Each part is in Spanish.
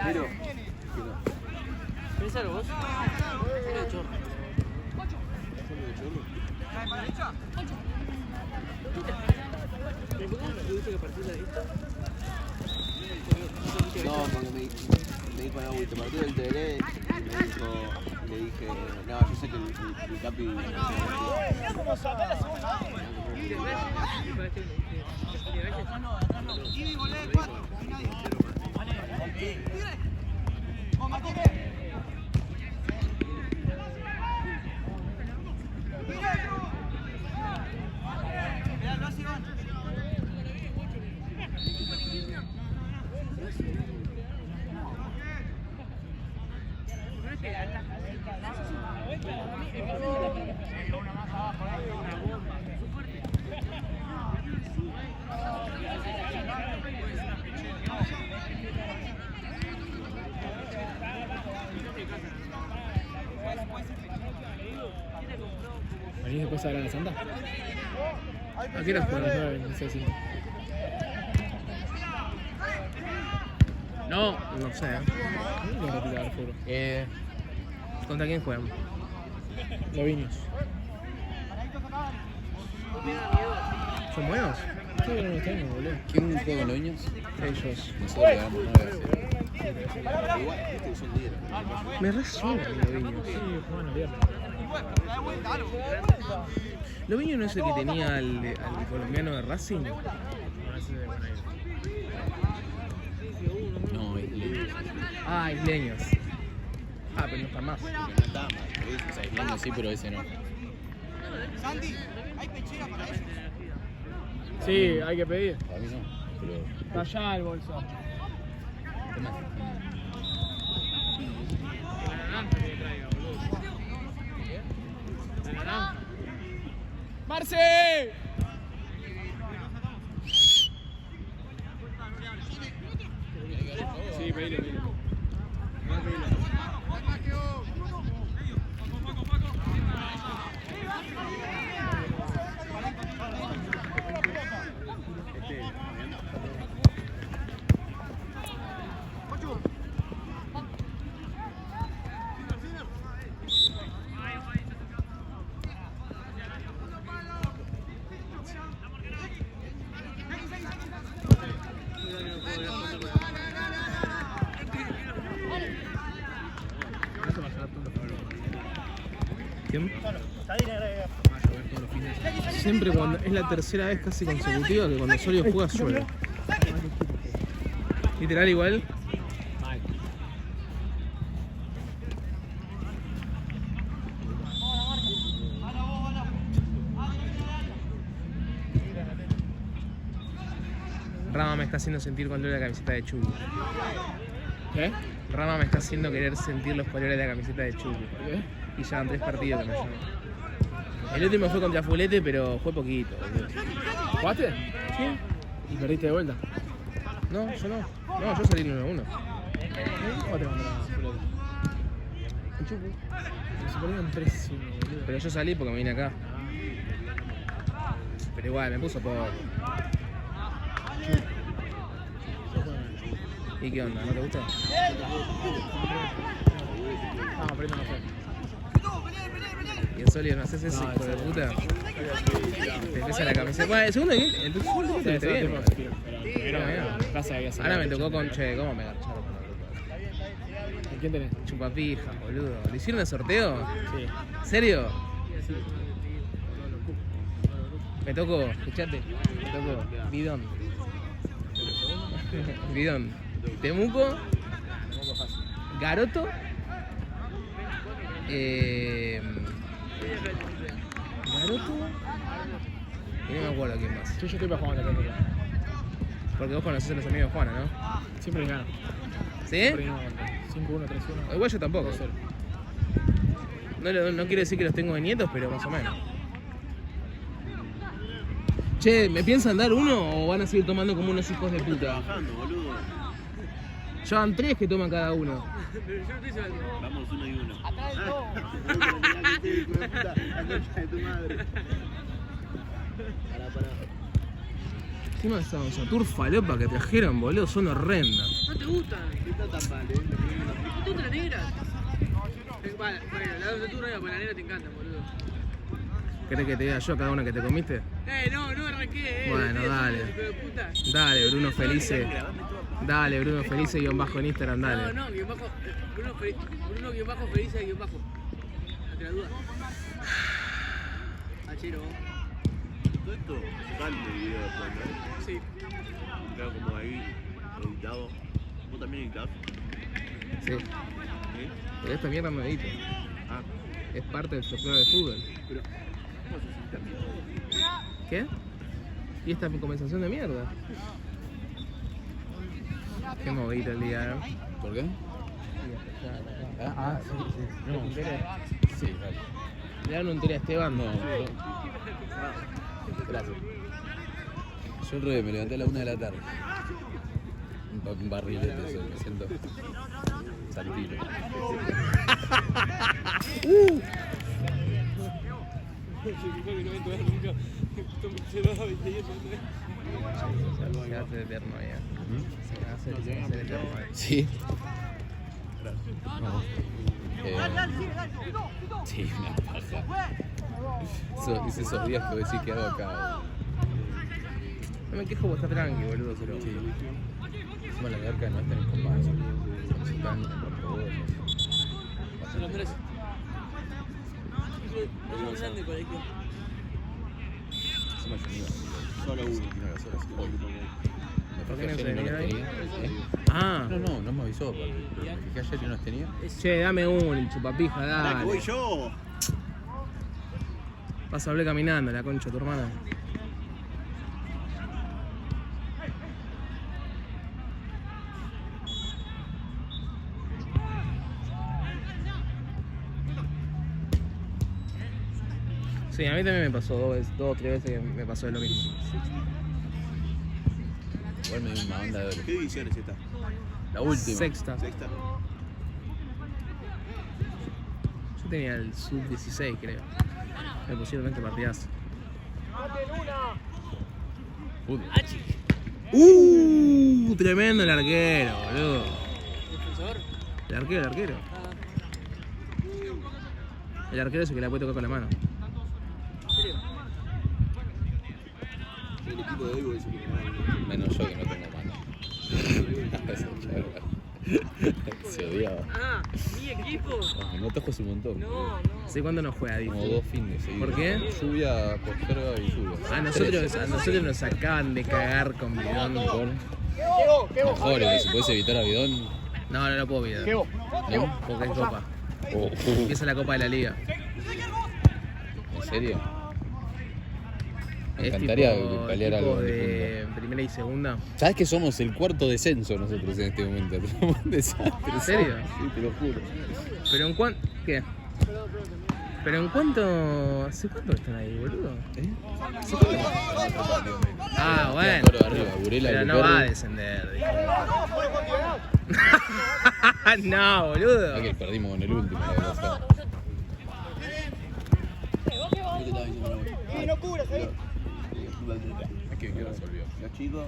Pero. Pensalo vos. Solo chorro. ¿Tuviste que partir de esto? No, porque me dijo no, te partió el TLE y le dije, no, yo sé que el Capi. ¿Venís después a la Santa? ¿A qué hora juegan? No sé si. No sé. No retirar el fútbol. ¿Contra quién juegan? Loviños. ¿Son buenos? Sí, no los tengo, boludo. ¿Quién juega con los niños? Ellos. Nosotros le damos 9-0. Igual, viste que son líderes. Me resuena Loviños. Sí, juegan los viernes. ¿Loviño no es el que tenía al colombiano de Racing? No, isleños. Ah, isleños. Ah, pero no está más. No está mal. O sea, isleños sí, pero ese no. Santi, ¿hay pechera para ellos? Sí, hay que pedir. Para mí no. Pero. Está allá el bolso. ¿Qué más? ¡Marce! Sí, pedilo. ¿Quién? Siempre cuando es la tercera vez casi consecutiva que cuando Osorio juega llueve. Literal igual. Rama me está haciendo sentir cuando la camiseta de Chucky. ¿Qué? Rama me está haciendo querer sentir los colores de la camiseta de Chucky. ¿Por qué? Y ya van 3 partidos que me llaman. El último fue contra Fulete, pero fue poquito. ¿Jugaste? Sí. ¿Y perdiste de vuelta? No, yo no. No, yo salí en 1-1. ¿Jugaste contra Fulete? En Chucky. Se perdieron 3-1, boludo. Pero yo salí porque me vine acá. Pero igual, me puso poco. ¿Y qué onda? ¿No te gusta? No, pero no sé. ¿Y en Solio no haces eso, hijo de puta? Te pesa la camiseta. Bueno, el segundo bien, el segundo te viste bien. Ahora me tocó con Che, ¿cómo me garcharon con la ropa? ¿Quién tenés? Chupapija, boludo. ¿Le hicieron el sorteo? Sí. ¿Serio? Sí. Me tocó, escuchate, me tocó Bidón. Bidón. Temuco. Garoto. Garoto. Y no me acuerdo quién más. Yo estoy para Juana también. Porque vos conocés a los amigos de Juana, ¿no? Siempre gano. ¿Sí? Siempre gano. 5-1, 3-1. Igual yo tampoco. No quiero decir que los tengo de nietos, pero más o menos. Che, ¿me piensan dar uno o van a seguir tomando como unos hijos de puta? Ya van 3 que toman cada uno. Vamos 1 y 1. Atrás del todo. La concha de tu madre. Pará. Encima esas turfalopa que trajeron, boludo, son horrendas. No te gustan. No está tan mal, ¿No te gustan las negras? Vale, las de tu negra, porque las negras te encantan, boludo. ¿Querés que te diga yo cada una que te comiste? No arranqué, Bueno, dale. Hijo de puta. Dale, Bruno Felice. Dale, Bruno Felice _ en Instagram, dale. No, guión bajo, Bruno guión bajo, Felice guión bajo. No te la dudas. Achero. Todo esto sale el video después, ¿no? Sí. Queda como ahí, editado. ¿Vos también editás? Sí. ¿Sí? Pero esta mierda no edito. Ah, Es parte del sorteo de fútbol. pero ¿cómo se siente también? ¿Qué? ¿Y esta conversación de mierda? Qué movida el día, ¿no? ¿Por qué? Sí. No. Sí, vale. ¿Le dan un tele a Esteban? No. Gracias. Yo el revés, me levanté a la 1 de la tarde. Un barrilete, eso, me siento saltino. Se hace eterno ya. Se hace eterno. Sí. No. Sí, una paja. Esos días que vos decís que hago acá. No me quejo porque está tranqui, boludo, pero... Sí. Encima la garca no está en combate. Son gigantes, por favor. Se lo merece. Es un grande colegio. Encima yo no iba. Solo uno. No iba solo, así que ¿Por qué no me se fijé ayer y no venía los ahí? tenía. Ah, No me avisó, aparte. Pero me fijé ayer y no los tenía. che, dame uno, el chupapija, ¡Pará, que voy dale. yo! Vas a hablar caminando, la concha de tu hermana. Sí, a mí también me pasó dos o tres veces que me pasó lo mismo. Igual me dio una banda de oro. ¿Qué división es esta? La última. Sexta. ¿Sexta? Yo tenía el sub-16, creo. Me pusieron este partidazo. Fútbol. Tremendo el arquero, boludo. ¿Defensor? El arquero. Ah, El arquero es el que la puede tocar con la mano. ¿en serio? El equipo de Evo dice que no. Menos yo que no tengo mano. Se odiaba. Ah, mi equipo. No te juegas un montón. No. ¿Sé cuándo nos juega, Como Dito? 2 fines seguidos. ¿Por qué? Lluvia, posterga y lluvia. A nosotros nos acaban de cagar con bidón. Mejor, si puedes evitar a bidón. No lo puedo olvidar. ¿No? Porque es copa. Oh, Empieza la copa de la liga. ¿En serio? Me Es encantaría tipo pelear algo de primera y segunda. ¿Sabes que somos el cuarto descenso nosotros en este momento? Somos un desastre. ¿En serio? Sí, te lo juro. Pero en cuánto... ¿Qué? Pero en cuánto... ¿Hace cuánto están ahí, boludo? ¿Eh? Ah, bueno. Toro arriba, Burela Pero y no Luperri. va a descender, dijo. No, boludo. Ah, que perdimos con el último, la verdad. Sí, no cubras ahí. ¿Qué resolvió? Los chicos.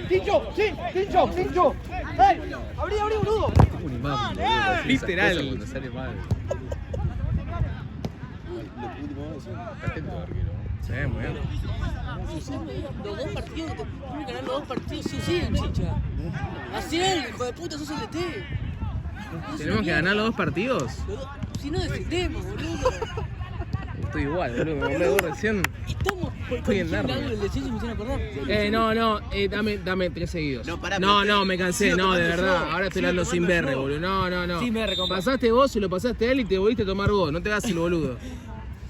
¡Tincho! ¡Ey! ¡Abrí, boludo! Un imán, boludo, para decir esas Literal. cosas cuando sale mal. Lo último es Está atento, arquero. Sí, muy bien. Los dos partidos, te tienen que ganar los dos partidos, sí, el chicha. Así es, hijo de puta, sos el DT. ¿Tenemos que ganar los dos partidos? Si no defendemos, boludo. Estoy igual, boludo. Me compré dos recién. Estamos por Estoy en lado Narnia. del descenso y me hicieron acordar. Dame 3 seguidos. No, pará, No, pero me cansé, sigo no, de tomando verdad. yo. Ahora estoy Sigo hablando sin tomando berre, yo. boludo. No. Sin berre, compa. Pasaste vos y lo pasaste a él y te volviste a tomar vos. No te hagas el boludo.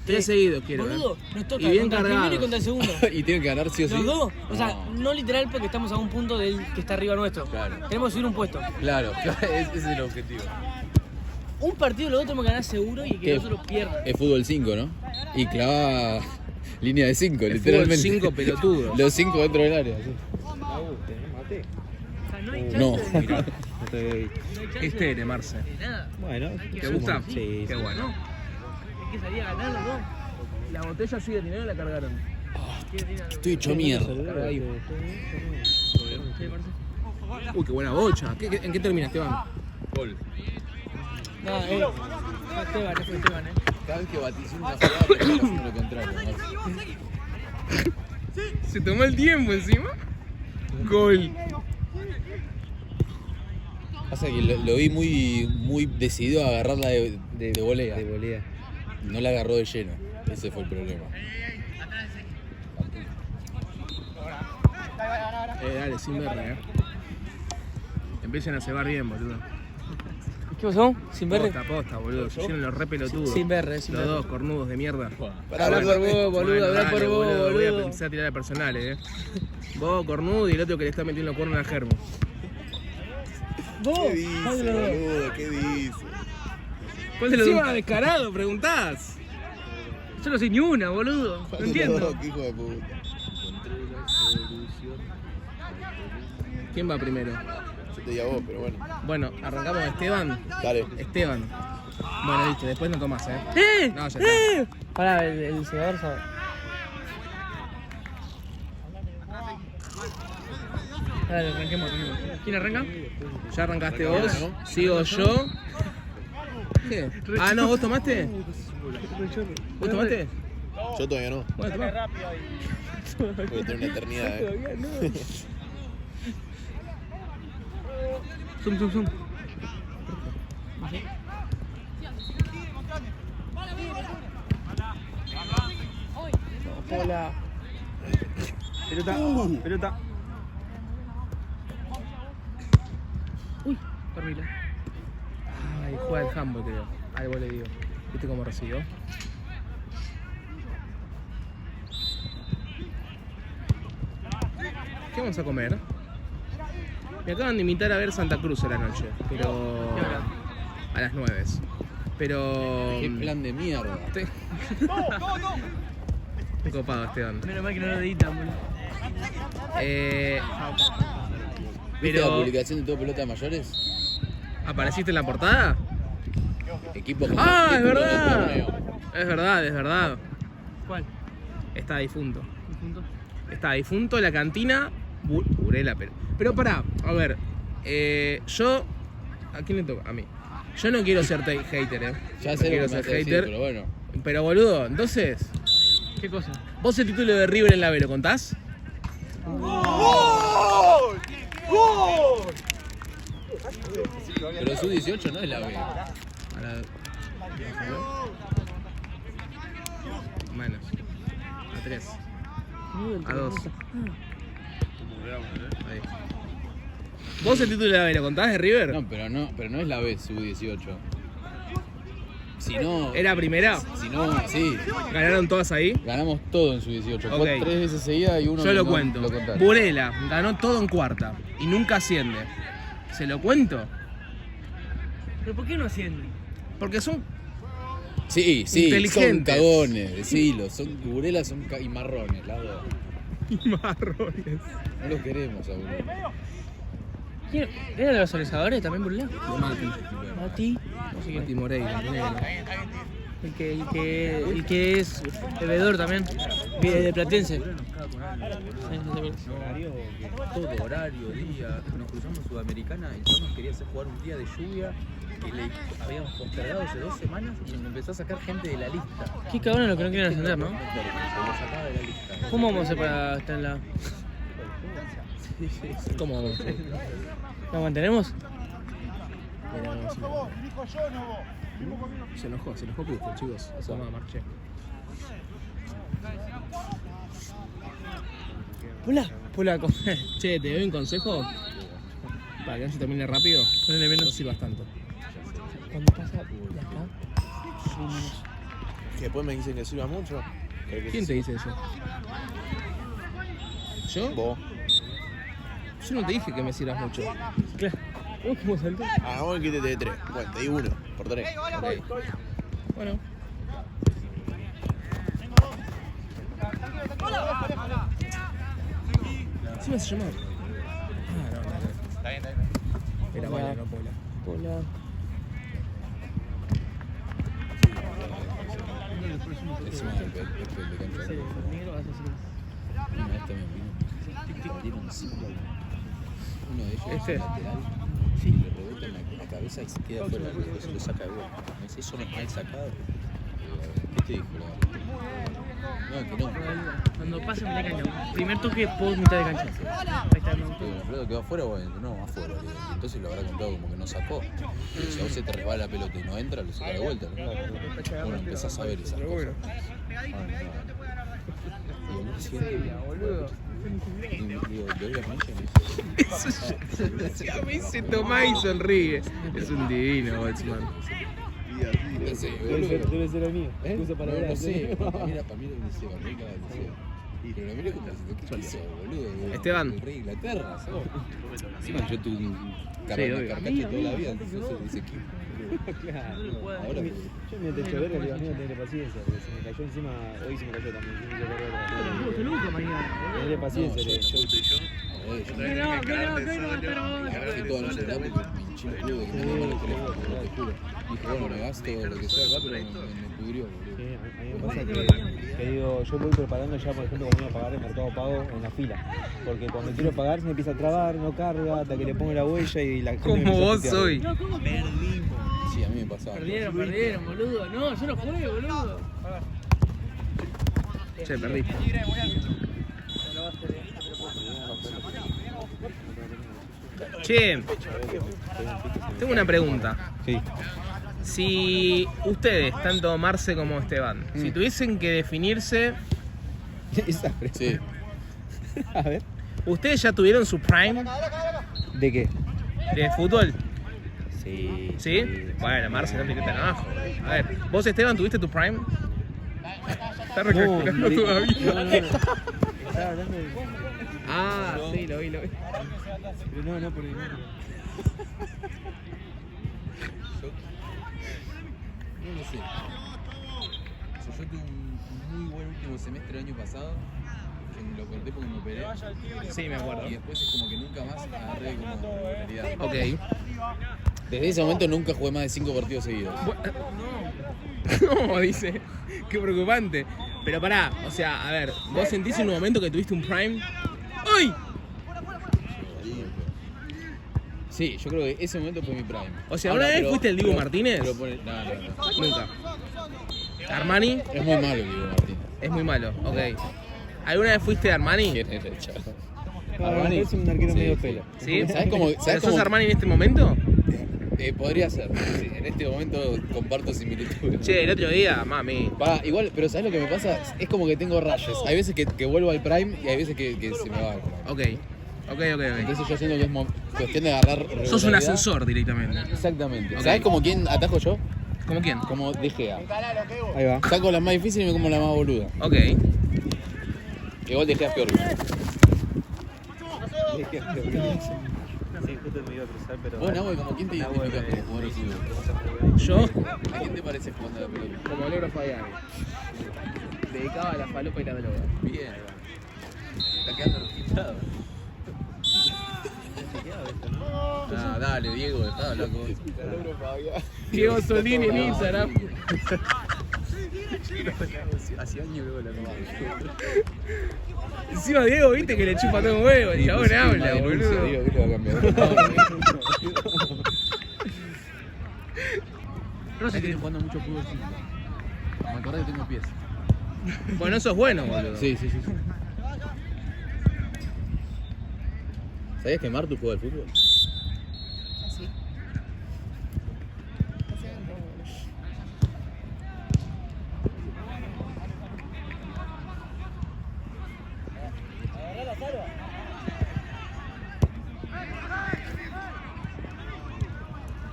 3 seguidos quiero, Boludo, nos toca Y bien contra el primero y cargado. contra el segundo. Y tienen que ganar sí o sí. Los dos, o sea, No. no literal porque estamos a un punto del que está arriba nuestro. Claro. Tenemos que subir un puesto. Claro, ese es el objetivo. Un partido los dos tenemos que ganar seguro y que ¿Qué? nosotros pierdan. Es fútbol 5, ¿no? Y clavaba línea de 5, Es literalmente. fútbol 5 pelotudos. Los 5 dentro del área. Sí. O sea, no hay chance No. de nada. Este de Marce. De nada. Bueno, ¿Te gusta? Sí, Qué bueno. Hay que salir a ganar los dos. La botella sigue teniendo y la cargaron. Estoy hecho mierda. Uy, qué buena bocha. ¿En qué termina, Esteban? Gol. No, Esteban, fue Esteban, Cada vez que vaticino una jugada, pero está haciendo lo contrario. Se tomó el tiempo encima. Gol. Pasa que lo vi muy decidido a agarrarla de volea. De volea. No la agarró de lleno. Ese fue el problema. Dale, sin verla, Empiecen a cebar bien, boludo. ¿Qué pasó? ¿Sin verre? Posta, boludo. Se hicieron los re pelotudos. Sin verre, sin Los verre. dos cornudos de mierda. Habla por vos, boludo, habla por dale, vos, Voy a boludo. empezar a tirar a personales, Vos, cornudo, y el otro que le está metiendo cuernos a Germo. ¿Vos? ¿Qué dice, boludo? ¿Qué dice? ¿Cuál de los dos? Descarado, preguntás. Yo no sé ni una, boludo. No entiendo. ¿Qué hijo de puta? ¿Quién va primero? Yo te di a vos, pero bueno. Bueno, arrancamos Esteban. Dale. Esteban. Bueno, listo, después no tomás, No, ya está. Pará, el cegador sabe. Dale, arranquemos. ¿Quién arranca? Ya arrancaste vos, sigo yo. ¿Qué? Ah, no, ¿vos tomaste? ¿Vos tomaste? Yo todavía no. Bueno, tomá. Voy a tener una eternidad, Zoom. Hola. Pelota. Uy, horrible. Ay, juega el handball, creo. Ahí vos le digo. ¿Viste cómo recibió? ¿Qué vamos a comer? Me acaban de invitar a ver Santa Cruz a la noche, pero... a las 9. Pero... Qué plan de mierda. Estoy copado, Esteban. Menos mal que no lo editan, boludo. ¿Viste la Pero... publicación de todo pelota de mayores? ¿Apareciste en la portada? Equipos con ¡Ah, más es títulos del verdad! torneo. Es verdad. ¿Cuál? Está difunto. ¿Punto? Está difunto la cantina Burela, pero pará, a ver, yo... ¿A quién le toca? A mí. Yo no quiero ser hater, Ya No sé quiero lo que me ser vas a decir, hater. pero bueno. Pero boludo, entonces, ¿Qué cosa? vos el título de River en la B, ¿lo contás? Pero su 18 no es la B. Menos. A 3. A 2. Ahí. ¿Vos el título de la B lo contás de River? No, pero no es la B su 18. Si no, ¿Era primera? si no, sí. ¿Ganaron todas ahí? Ganamos todo en su 18. Ok. 3 veces seguida y uno Yo lo no cuento. lo contaron. Burela ganó todo en cuarta y nunca asciende. ¿Se lo cuento? ¿Pero por qué no ascienden? Porque son... Sí, son Inteligentes. cagones, decilo. Burela son y marrones, las dos. marrones. No los queremos a Burela. ¿Quién? ¿Era de los organizadores también, Burla? Mati. Mati. No sé quién. Mati Moreira, negro. Y que es bebedor también. De Platense. Todo horario, día. Nos cruzamos Sudamericana y yo nos quería hacer jugar un día de lluvia que le habíamos postergado hace 2 semanas y nos empezó a sacar gente de la lista. Qué cabrón lo que no quieren ascender, ¿no? Se lo sacaba de la lista. ¿Cómo vamos a hacer para estar en la...? ¿Cómo vamos? ¿Nos mantenemos? Se enojó Cristo, chicos. Eso va a marché. Polaco. Che, ¿te doy un consejo? Para que no se termine rápido. Ponele menos. No sirvas tanto. Cuando pasa de acá, Que después me dicen que sirva mucho. ¿Quién te dice eso? ¿Yo? Vos. Yo no te dije que me sirvas mucho. claro. ¿Cómo saltó? Hagamos el quite de 3. Bueno, te di 1 por 3. Ok. Bueno. ¿Sí me vas a llamar? Ah, no. Está bien. Era Vale, no Pola. Hola. Encima del de cancha. Sí, el negro hace así. Una vez también vino. Dieron 5 a 1. Uno de ellos Este. es lateral. Y le rebota en la cabeza y se queda fuera. Eso lo saca de gol. Me dice, eso no es mal sacado. ¿Qué te dijo la? No, que no. Cuando pasa mitad de cancha. Primer toque post mitad de cancha. Ahí está, me gustó. La pelota quedó afuera, bueno, no, afuera. Entonces lo habrá contado como que no sacó. Pero si a vos se te resbala la pelota y no entra, lo saca de vuelta, ¿no? Bueno, empezás a ver esas Pero cosas. bueno. Y al día siguiente, Boludo. digo, le doy la plancha y me dice, Me dice Tomás y sonríe. Es un divino, Boltzmann. no sé, boludo. Debe ser el mío. Usa No, palabras. no sé, para mí lo deseo, para mí cada deseo. Pero lo miré como diciendo, ¿qué hizo, boludo? Esteban. El rey de Inglaterra, ¿sabes? Encima yo tuve un obvio. carcache toda la vida, entonces yo soy de ese equipo. Claro. Ahora, Yo me te verga, le digo, amigo, tenle paciencia, porque se me cayó encima, hoy se me cayó también, se me hizo correr otra. Luca mañana. Tenle paciencia, le digo. la verdad que toda la noche hablamos, me hinché el culo de que me llaman el teléfono, te juro. Dije, bueno, me gasto lo que sea acá, pero me pudrió, boludo. Sí, a mí me pasa que digo, yo voy preparando ya, por ejemplo, cuando voy a pagar el Mercado Pago en la fila. Porque cuando quiero pagar se me empieza a trabar, no carga, hasta que le pongo la huella y la gente me Como empieza a vos putear. soy. Sí, a mí me pasaba. Perdieron, boludo. No, yo no jugué, boludo. Che, perdí. Che, tengo una pregunta. Sí. Si ustedes, tanto Marce como Esteban, si tuviesen que definirse, Esa pregunta. Sí. A ver. ¿ustedes ya tuvieron su prime ¿De qué? de fútbol? Sí. ¿Sí? Bueno, Marce no te tan abajo. A ver, ¿vos, Esteban, tuviste tu prime? Está recalculando todavía. No. Estaba hablando de... Ah, sí, lo vi. Pero no, por el... No lo sé. O sea, yo tuve un muy buen último semestre el año pasado, que lo corté porque me operé. Sí, me acuerdo. Y después es como que nunca más agarré como regularidad. Ok. Desde ese momento nunca jugué más de 5 partidos seguidos. No, dice. Qué preocupante. Pero pará, o sea, a ver, ¿vos sentís en un momento que tuviste un prime? ¡Uy! Sí, yo creo que ese momento fue mi prime. O sea, ¿una vez fuiste el Dibu Martínez? No. Nunca. Armani Es muy malo el Dibu Martínez. es muy malo, ok. ¿Alguna vez fuiste Armani? ¿Quién era el chavo? Armani es un arquero medio pelo. ¿Sí? ¿Sabes cómo? ¿Pero sos Armani en este momento? Podría ser. Sí, en este momento comparto similitudes. Che, el otro día, mami. Igual, pero ¿sabes lo que me pasa? Es como que tengo rayes. Hay veces que vuelvo al prime y hay veces que se me va al prime. Ok. Entonces yo siento que es cuestión de agarrar Sos un regularidad. ascensor directamente. Exactamente. Ok. ¿Sabes como quién atajo yo? ¿Cómo quién? Como De Gea. Ahí va. Saco la más difícil y me como la más boluda. Ok. Igual De Gea es peor que yo. Sí, justo me iba a cruzar, pero... Vos, Nahuel, ¿como quién te identificas como jugador de fútbol? Yo, ¿A quién te parece jugando a la pelota? como Logro Fabiani, dedicado a la falopa y la droga. Bien. Está quedando registrado. Ah, dale, Diego, dejá de hablar con vos. Diego Solini en Instagram. Hace años veo la cámara. Encima Diego, viste que le chupa todo un huevo, el chabón habla, boludo. Diego, ¿qué te va a cambiar? Rossi tiene jugando mucho fútbol 5. Me acordé que tengo pies. Bueno, eso es bueno, boludo. Sí. ¿Sabías que Martu juega al fútbol? Sí.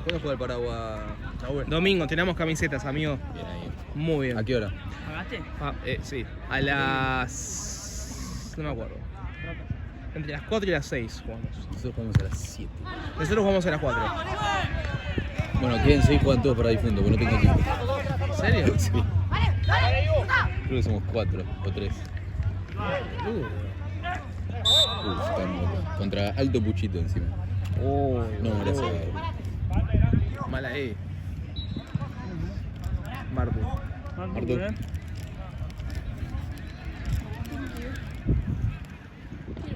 ¿Cuándo juega el Paraguay? Domingo, tenemos camisetas, amigo. Bien ahí. Muy bien. ¿A qué hora? ¿Pagaste? Sí. A las... no me acuerdo. Entre las 4 y las 6 jugamos. Nosotros jugamos a las 7. Nosotros jugamos a las 4. Bueno, quieren 6 juegan todos para difunto, porque no tengo tiempo. ¿En serio? Sí. Creo que somos 4 o 3. Estamos contra Alto Puchito encima. No, gracias. Mala Martu. Marco. Quiero un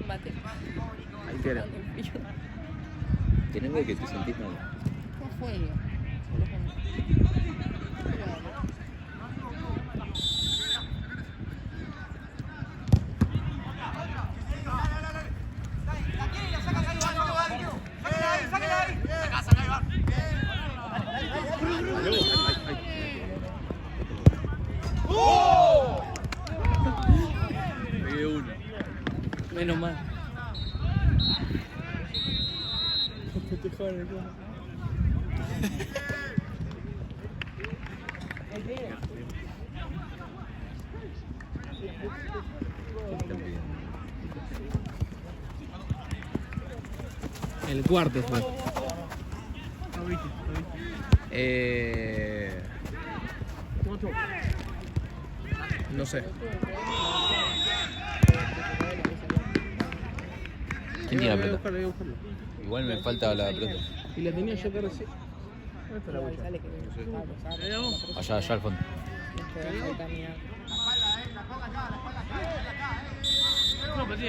mate. Ahí quiero. Tenés que te sentís mal. ¿Cómo fue? Pegué uno. Menos mal. El cuarto fue. No sé. ¿Quién tiene la Voy a pelota? buscarlo, voy a buscarlo. Igual me falta la pelota. Y la tenía yo que recién. ¿Dónde está la huella? Allá al fondo. No, pues sí,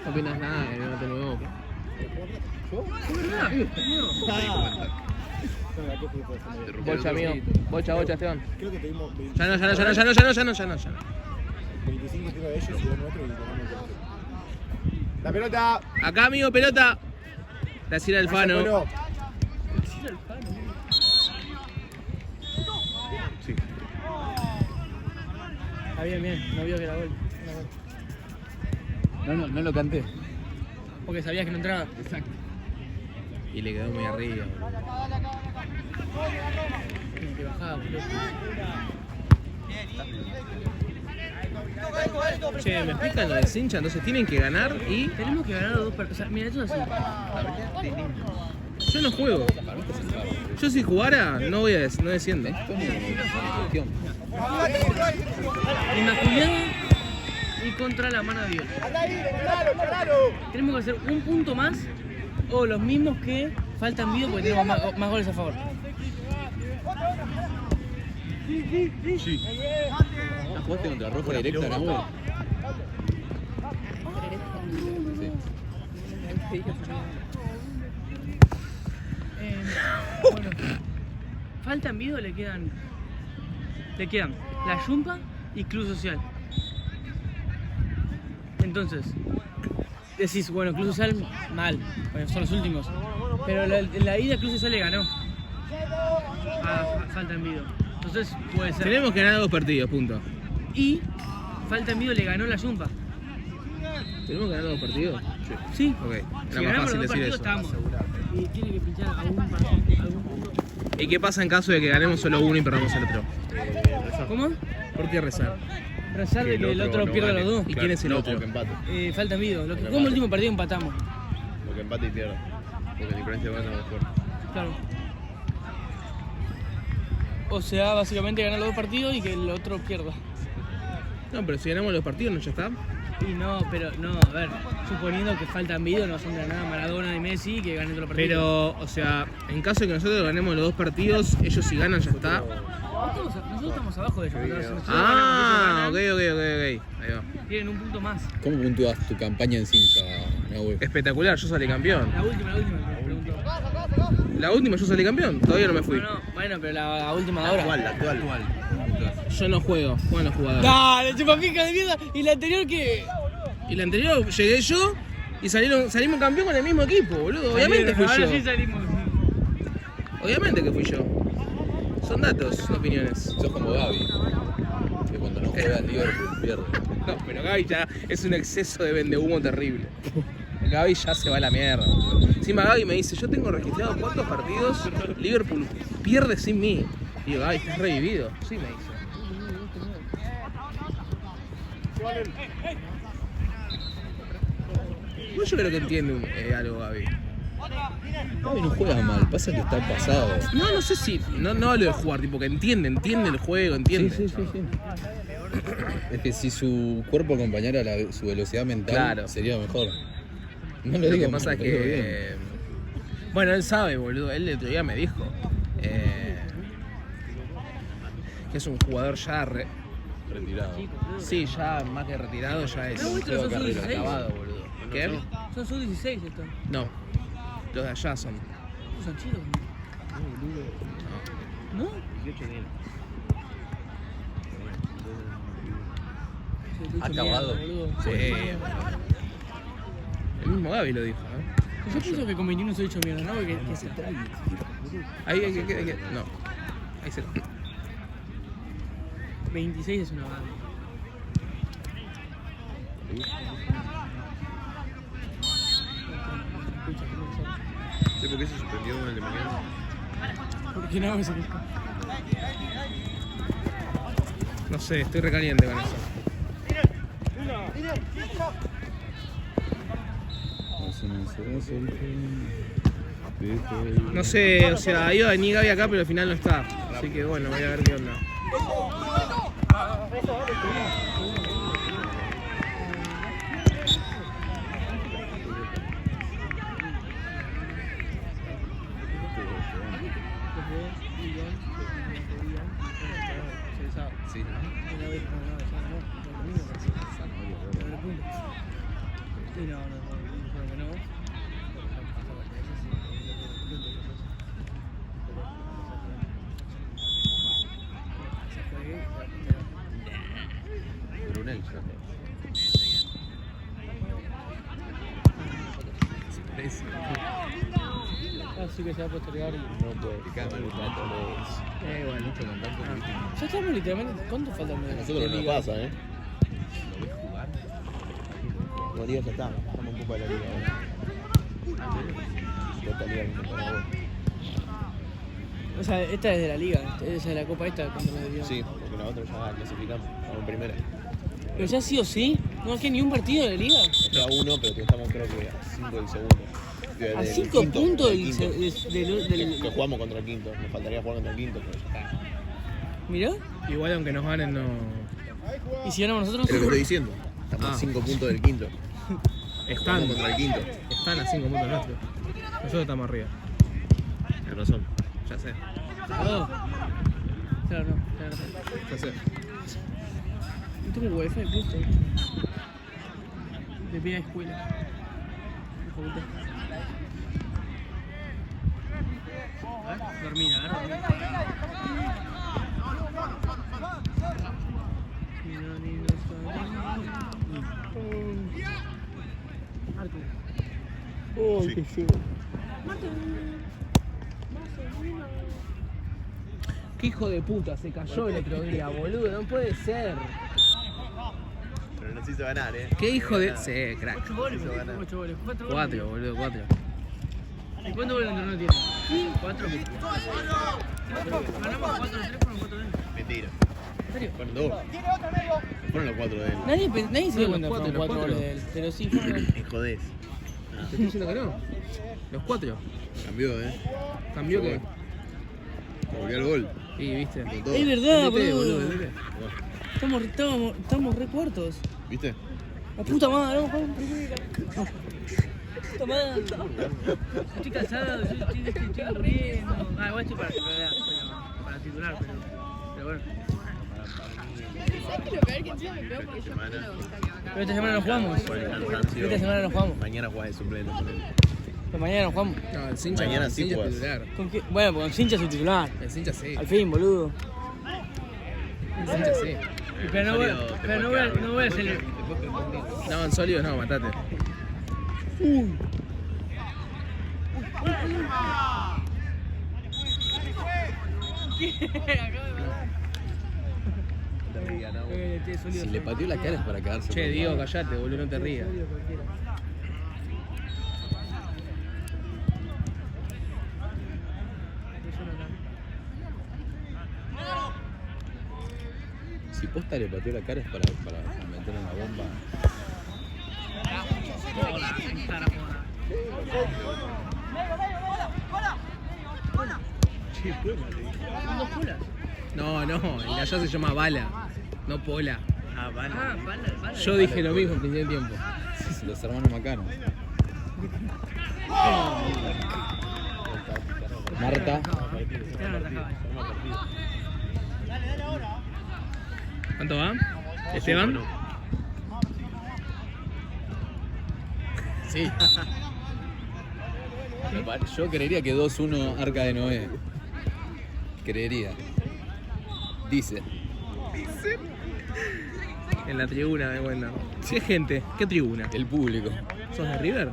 No opinas nada, que no te nuevo. Bocha mío. Bocha, Esteban. Creo que tuvimos Ya no. 25 tiros de ellos y 2 nuestros y ganamos el partido. ¡La pelota! Acá, amigo, pelota. La Cira Alfano. Bueno, Está bien, no vio que era gol. No lo canté. Porque sabías que no entraba. Exacto. Y le quedó muy arriba. Que bajaba, boludo. Che, me explican lo de Cincha, entonces tienen que ganar y Tenemos que ganar los dos partidos. O sea, mira, esto es así. yo no juego. Yo si jugara no no desciendo. Inmaculada y contra la mano de Dios. Tenemos que hacer un punto más o los mismos que faltan vivos porque tenemos más goles a favor. ¿No jugaste contra Rojo directa, no? Bueno, faltan vivos, le quedan la Yumpa y Club Social. Entonces, decís, bueno, Club Social mal, bueno, son los últimos. Pero la ida Club Social le ganó. Falta Envido. Entonces puede ser. Tenemos que ganar 2 partidos, punto. Y Falta Envido le ganó la Yumpa. ¿Tenemos que ganar 2 partidos? Sí. Ok, Si era más ganamos fácil los 2 decir partidos eso. estamos. Y tiene que pinchar algún punto. ¿Y qué pasa en caso de que ganemos solo uno y perdamos el otro? ¿Cómo? ¿Por qué rezar? Rezar de que el otro pierda los dos. ¿Y quién es el otro? O que empate. Falta Envido. Como el último partido empatamos. O que empate y pierda. Porque la diferencia de goles es mejor. Claro. O sea, básicamente ganar los 2 partidos y que el otro pierda. No, pero si ganamos los partidos, ¿no ya está? Y no, pero no, a ver, suponiendo que faltan vídeos, no son de nada Maradona y Messi que ganen todos los partidos. Pero, o sea, en caso de que nosotros ganemos los 2 partidos, ellos si ganan ya está. Nosotros estamos abajo de ellos. Nosotros Ah, ok. ganamos, Ahí va. tienen un punto más. ¿Cómo puntúas tu campaña en Cincha, Nahuel? Espectacular, yo salí campeón. La última, me preguntó. La última yo salí campeón, todavía no me fui. Bueno, pero la última de ahora. La actual. Yo no juego, juegan los jugadores. Dale, chupapija de mierda. ¿Y la anterior qué? Y la anterior llegué yo y salimos campeón con el mismo equipo, boludo. Obviamente fui Ahora yo. sí salimos. Obviamente que fui yo. Son datos, no opiniones. Sos como Gaby, que cuando no juega Liverpool pierde. No, pero Gaby ya es un exceso de vendehumo terrible. Gaby ya se va a la mierda. Encima Gaby me dice, yo tengo registrado cuántos partidos Liverpool pierde sin mí. Y digo, Gaby, estás revivido. Sí, me dice. Yo creo que entiende algo Gaby. Gaby no juega mal, pasa que está pasado. No sé si, no hablo de jugar, tipo que entiende el juego, entiende. Sí. Es que si su cuerpo acompañara su velocidad mental, Claro. sería mejor. No Lo digo que pasa mal, es lo digo que... Bueno, él sabe, boludo. Él el otro día me dijo que es un jugador ya... retirado. Sí, ya más que retirado, ya es No, un estos son juego sub-16. acabado, boludo. ¿Qué? Son sub-16 estos. No. Los de allá son. Son chicos. ¿No? 18 de él. Acabado. Sí. El mismo Gaby lo dijo, ¿no? Yo pienso que con 21 soy hecho mierda, ¿no? Porque ¿qué se trae? Ahí hay que... No. Ahí se... 26 es una banda. ¿Sé por qué se suspendió el de mañana? Porque no, eso No sé, estoy recaliente con eso. No sé, o sea, iba a venir Gaby acá, pero al final no está. Así que bueno, voy a ver qué onda. Sí. Brunel, ya. Así que se va a postergar y... No puede ficar mal tanto Bueno. mucho contacto. Ya estamos literalmente... ¿Cuánto faltan de Nosotros de no liga? pasa, ¿eh? Como digo, ya está. Estamos un poco de la liga ahora. Totalidad que se pone. O sea, esta es de la liga, esa es de la copa esta cuando me dio. Sí, porque nosotros ya clasificamos. Estamos en primera. Pero ya sí o sí, no hay ni un partido de la liga. Está uno, pero que estamos creo que a 5 del segundo. A Del 5 quinto, puntos del del, quinto. del... Que jugamos contra el quinto. Nos faltaría jugar contra el quinto, pero ya está. ¿Mirá? Igual aunque nos ganen, no... ¿Y si ganamos nosotros? Es lo que estoy diciendo. Estamos a 5 puntos del quinto. Están Jugamos contra el quinto. Están a 5 puntos nuestros. Nosotros estamos arriba. Tienes razón. Ya sé. Claro, claro, no, claro. Ya sé. No tengo wifi puesto. De pie de escuela. De facultad. Dormir, a ver, dormir. Arthur. Uy, qué feo. Qué hijo de puta, se cayó el otro día, boludo, no puede ser. Pero nos hizo ganar, ¿eh? Qué hijo de... Sí, crack. 8 goles, Hizo ganar. 8 goles. 4 goles. 4, boludo, 4. ¿Y cuántos goles en el torneo tiene? 4. Ganamos 4-3 por 4 de él. Mentira. ¿En serio? Fueron 2. Fueron los 4 de él. Nadie se dio cuenta que los fueron 4 cuatro. goles de él. Pero sí, fueron. Me jodés. ¿Te estoy diciendo que no? Los 4. Cambió, ¿eh? ¿Cambió qué? Volvió al gol. Y viste. Con todo. Es verdad, Vendete, boludo. vendete. Estamos re cuartos. ¿Viste? La puta madre, vamos a jugar en primera. Puta madre. Estoy cansado, estoy aburriendo. Ah, igual estoy para titular, pero bueno. ¿Sabes que lo peor que encima me pegó porque yo Semana. Pero esta semana no jugamos. Por el cansancio. Esta semana no jugamos. Mañana jugás de suplente con él. Pero mañana no jugamos. No, el Cincha Mañana el sí Cincha es puedes. titular. ¿Con qué? Bueno, porque con Cincha es su titular. El Cincha sí. Al fin, boludo. El Cincha sí. Pero no voy a hacer. No, en sólidos no, matate. Si le pateó la cara es para quedarse. Che, por Diego, lado. callate, boludo, no te rías. Si posta le pateó la cara es para meter una bomba. No, el de allá se llama Bala, no Pola. Ah, Bala. Yo dije lo mismo al principio del tiempo. Los hermanos Macano. Marta. ¿Cuánto va? ¿Esteban? Sí. Yo creería que 2-1 Arca de Noé. Creería. Dice. En la tribuna de Wender. Si es gente, ¿qué tribuna? El público. ¿Sos de River?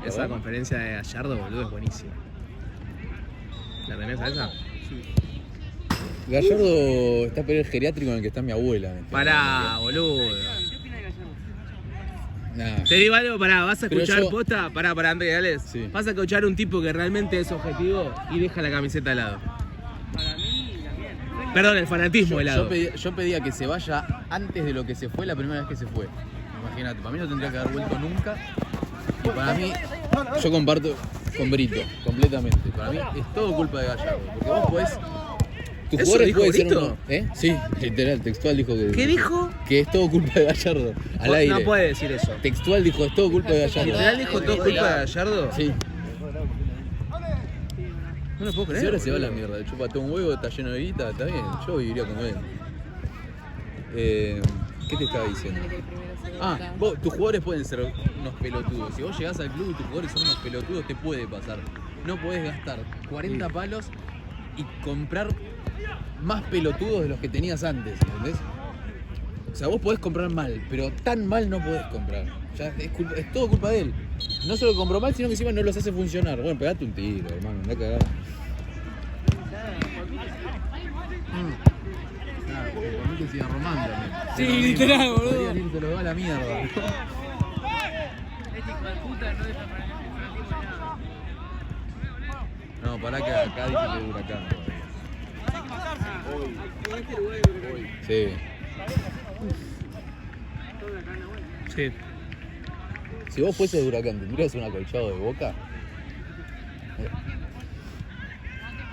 Esa ¿verdad? conferencia de Gallardo, boludo, es buenísima. ¿La tenés a esa? Gallardo está por el geriátrico en el que está mi abuela. Pará, boludo. Nah. Te digo algo, pará, vas a Pero escuchar yo- posta, pará, Andrés, dale. Sí. Vas a escuchar un tipo que realmente es objetivo y deja la camiseta al lado. Para mí también. Perdón, el fanatismo al lado. Yo pedía que se vaya antes de lo que se fue la primera vez que se fue. Imagínate, para mí no tendría que haber vuelto nunca. Y para mí, yo comparto con Brito, completamente. Para mí es todo culpa de Gallardo. Porque vos podés. Tus ¿Eso jugadores dijo pueden ser Brito? uno. ¿Eh? Sí, literal, textual dijo que. ¿Qué dijo? Que es todo culpa de Gallardo. Al aire. No puede decir eso. Textual dijo, es todo culpa de Gallardo. ¿Literal dijo todo culpa de Gallardo? Sí. No lo puedo creer. Si ahora se va a la boludo. mierda, chupa todo un huevo, está lleno de guita, está bien, yo viviría como él. ¿Qué te estaba diciendo? Tus jugadores pueden ser unos pelotudos. Si vos llegás al club y tus jugadores son unos pelotudos, te puede pasar. No podés gastar 40 palos y comprar más pelotudos de los que tenías antes, ¿entendés? O sea, vos podés comprar mal, pero tan mal no podés comprar. Ya es todo culpa de él. No solo compró mal, sino que encima no los hace funcionar. Bueno, pegate un tiro, hermano, anda a cagar. Claro, porque por mí que siga Román también. Sí, Pero literal, mismo, boludo. podrían irte los dos a la mierda. Este hijo de puta no deja para el fanatismo de nada. No, pará que acá dije que es Huracán todavía. Sí. Sí. Si vos fueses de Huracán, ¿tendrías un acolchado de Boca?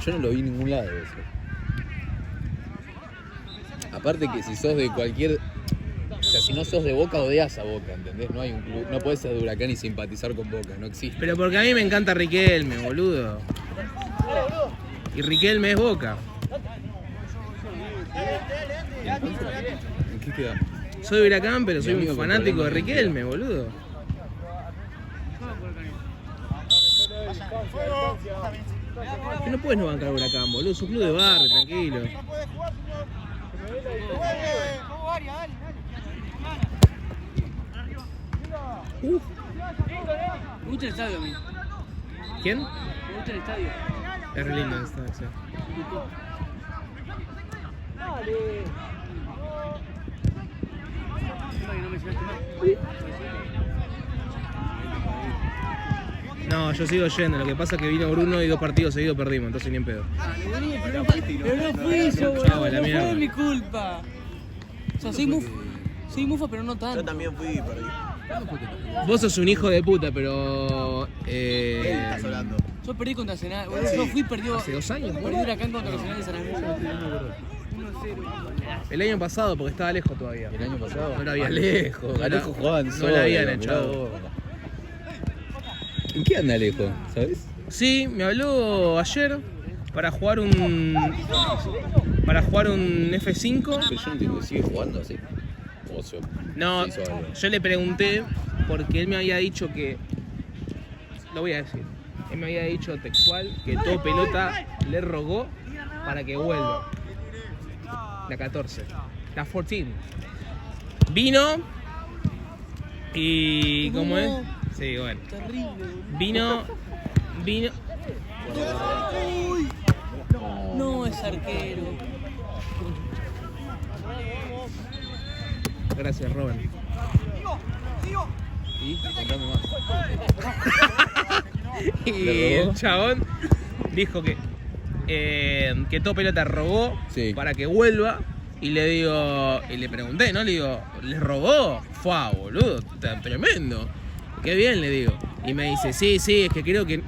Yo no lo vi en ningún lado eso. Aparte que si sos de cualquier... O sea, si no sos de Boca, odias a Boca, ¿entendés? No hay un club... No podés ser de Huracán y simpatizar con Boca, no existe. Pero porque a mí me encanta Riquelme, boludo. Y Riquelme es Boca. ¿En qué quedamos? Soy Huracán, pero soy Mi amigo un con fanático de problemas de Riquelme, boludo. Que no puedes no bancar a Huracán, boludo. Es un club de barrio, tranquilo. Me gusta el estadio a mí. ¿Quién? Me gusta el estadio. Es re lindo esta, sí. Que no me llevaste más. No, yo sigo yendo. Lo que pasa es que vino Bruno y 2 partidos seguidos perdimos, entonces ni en pedo. Pero no fui yo, boludo. Chau, a la No mierda. fue mi culpa. O sea, soy mufa, pero no tanto. Yo también fui y perdí. Vos sos un hijo de puta, pero... Estás hablando. Yo perdí contra Arsenal. Boludo, yo fui perdió. Hace 2 años, Perdí boludo. Huracán contra Arsenal de San Andrés. 1-0. El año pasado, porque estaba lejos todavía. El año pasado. No lo había. Alejo. No la- Alejo jugaban no solo. la habían mirá echado. vos. ¿En qué anda Alejo? ¿Sabes? Sí, me habló ayer para jugar un F5. Pero yo no entiendo, ¿sigue jugando así? O sea, No, se hizo algo. yo le pregunté porque él me había dicho que lo voy a decir. Él me había dicho textual que todo pelota le rogó para que vuelva. La 14. La 14. Vino y... ¿Cómo es? Sí, bueno. Vino... No, es arquero. Gracias, Robert. Y contame más. Y el chabón dijo que todo pelota robó Sí. para que vuelva. Y le digo, y le pregunté, ¿no? Le digo, ¿les robó? Fua, boludo, está tremendo. Qué bien, le digo. Y me dice, sí, es que creo que...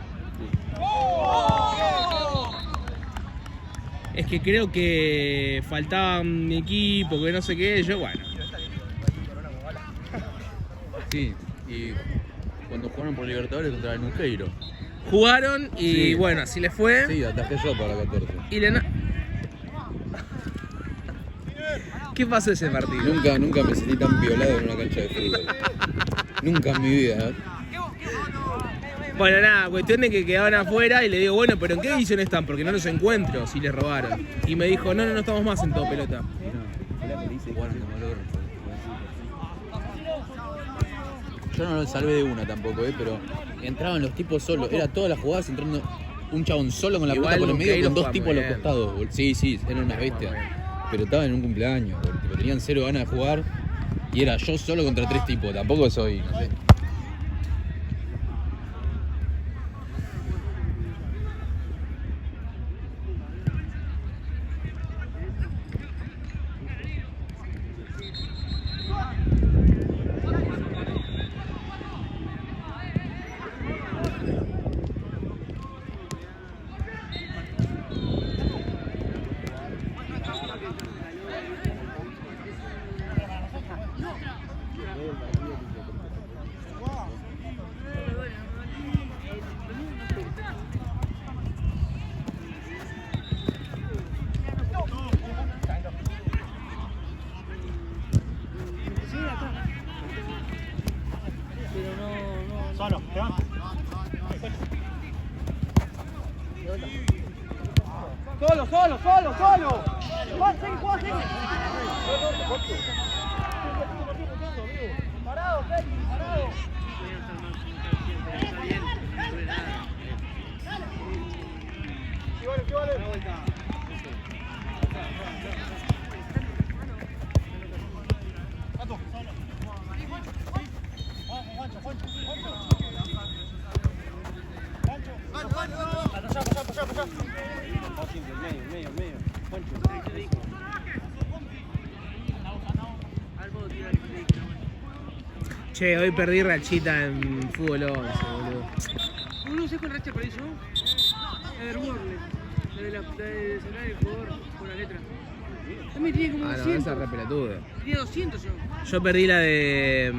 Es que creo que faltaba mi equipo, que no sé qué. Yo, bueno. Sí, y cuando jugaron por Libertadores contra el Nuqueiro. Jugaron y Sí. bueno, así les fue. Sí, atajé yo para la 14. Y ¿Qué pasó ese partido? Nunca me sentí tan violado en una cancha de fútbol. Nunca en mi vida. Bueno, nada, cuestión de que quedaban afuera y le digo, bueno, pero ¿en qué división están? Porque no los encuentro si les robaron. Y me dijo, no estamos más en todo pelota. Yo no lo salvé de una tampoco, pero entraban los tipos solos. Era todas las jugadas entrando un chabón solo con la Igual pelota por el medio Nuqueiro con dos juega tipos muy a los bien. costados. Sí, eran unas bestias. Pero estaban en un cumpleaños, tipo, tenían 0 ganas de jugar y era yo solo contra 3 tipos. Tampoco soy, no sé. Solo, ¿te vas? Solo. Juan, seguí. Parado, Félix, parado. ¿Qué vale? Che, hoy perdí rachita en fútbol 11, boludo. Uno se con racha por eso. El Worley. La de sacar el jugador por la letra. También tiene como Ah, no, 200. esa es re pelotudo. Tiene 200 yo. Yo perdí la de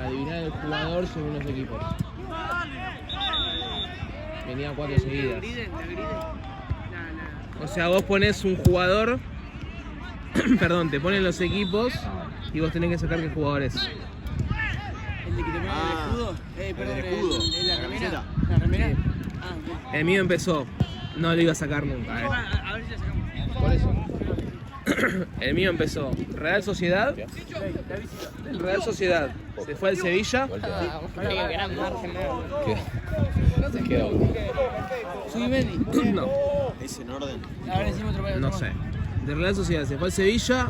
adivinar el jugador según los equipos. Venían 4 seguidas. La gride. O sea, vos ponés un jugador, perdón, te ponen los equipos y vos tenés que sacar qué jugador es. El de que te ponen el escudo. Perdón, el escudo, la la remera. camiseta. La remera. Sí. Ah, ok. El mío empezó, no lo iba a sacar nunca. A ver si la sacamos. Por eso. El mío empezó Real Sociedad. Real Sociedad se fue al Sevilla. Queda uno. Subimendi. No, ¿Es en orden? Ahora decimos otro país. no sé. De Real Sociedad se fue al Sevilla.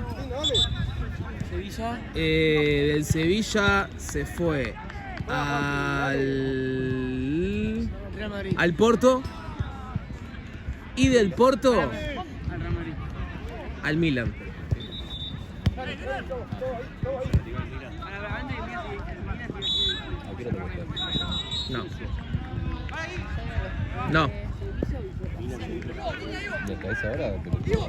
Sevilla. Del Sevilla se fue Real Madrid. al Porto. Y del Porto Al Real Madrid. al Milan. A la banda y No. No. ¿La cabeza ahora? Pero...